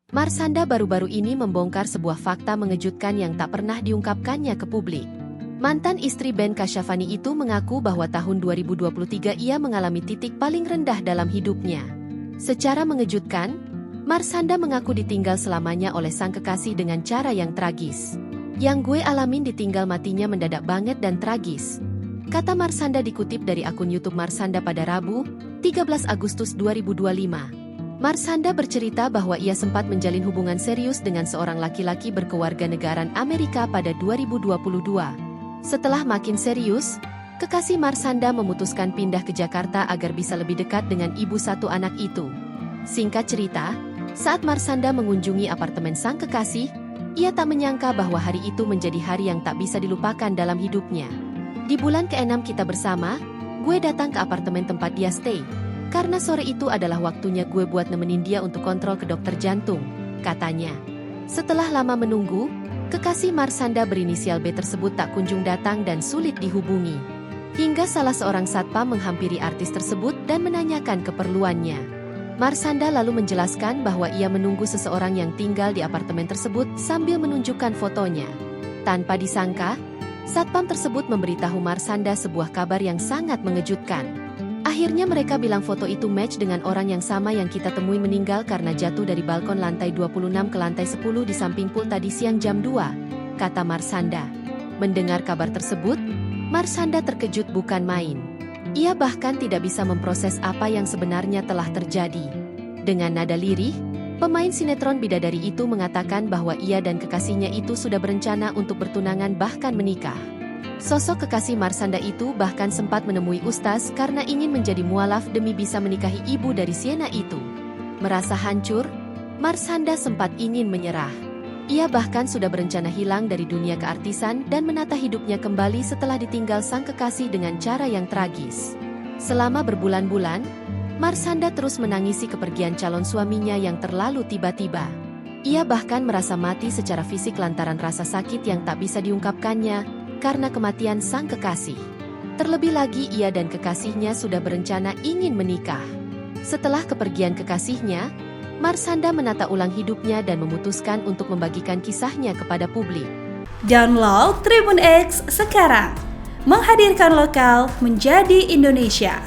Marshanda baru-baru ini membongkar sebuah fakta mengejutkan yang tak pernah diungkapkannya ke publik. Mantan istri Ben Kasyafani itu mengaku bahwa tahun 2023 ia mengalami titik paling rendah dalam hidupnya. Secara mengejutkan, Marshanda mengaku ditinggal selamanya oleh sang kekasih dengan cara yang tragis. Yang gue alamin ditinggal matinya mendadak banget dan tragis, kata Marshanda dikutip dari akun YouTube Marshanda pada Rabu, 13 Agustus 2025. Marshanda bercerita bahwa ia sempat menjalin hubungan serius dengan seorang laki-laki berkewarganegaraan Amerika pada 2022. Setelah makin serius, kekasih Marshanda memutuskan pindah ke Jakarta agar bisa lebih dekat dengan ibu satu anak itu. Singkat cerita, saat Marshanda mengunjungi apartemen sang kekasih, ia tak menyangka bahwa hari itu menjadi hari yang tak bisa dilupakan dalam hidupnya. Di bulan ke-6 kita bersama, gue datang ke apartemen tempat dia stay. Karena sore itu adalah waktunya gue buat nemenin dia untuk kontrol ke dokter jantung, katanya. Setelah lama menunggu, kekasih Marshanda berinisial B tersebut tak kunjung datang dan sulit dihubungi. Hingga salah seorang satpam menghampiri artis tersebut dan menanyakan keperluannya. Marshanda lalu menjelaskan bahwa ia menunggu seseorang yang tinggal di apartemen tersebut sambil menunjukkan fotonya. Tanpa disangka, satpam tersebut memberitahu Marshanda sebuah kabar yang sangat mengejutkan. Akhirnya mereka bilang foto itu match dengan orang yang sama yang kita temui meninggal karena jatuh dari balkon lantai 26 ke lantai 10 di samping pool tadi siang jam 2, kata Marshanda. Mendengar kabar tersebut, Marshanda terkejut bukan main. Ia bahkan tidak bisa memproses apa yang sebenarnya telah terjadi. Dengan nada lirih, pemain sinetron Bidadari itu mengatakan bahwa ia dan kekasihnya itu sudah berencana untuk bertunangan bahkan menikah. Sosok kekasih Marshanda itu bahkan sempat menemui Ustaz karena ingin menjadi mualaf demi bisa menikahi ibu dari Siena itu. Merasa hancur, Marshanda sempat ingin menyerah. Ia bahkan sudah berencana hilang dari dunia keartisan dan menata hidupnya kembali setelah ditinggal sang kekasih dengan cara yang tragis. Selama berbulan-bulan, Marshanda terus menangisi kepergian calon suaminya yang terlalu tiba-tiba. Ia bahkan merasa mati secara fisik lantaran rasa sakit yang tak bisa diungkapkannya karena kematian sang kekasih. Terlebih lagi ia dan kekasihnya sudah berencana ingin menikah. Setelah kepergian kekasihnya, Marshanda menata ulang hidupnya dan memutuskan untuk membagikan kisahnya kepada publik. Download Tribun X sekarang, menghadirkan lokal menjadi Indonesia.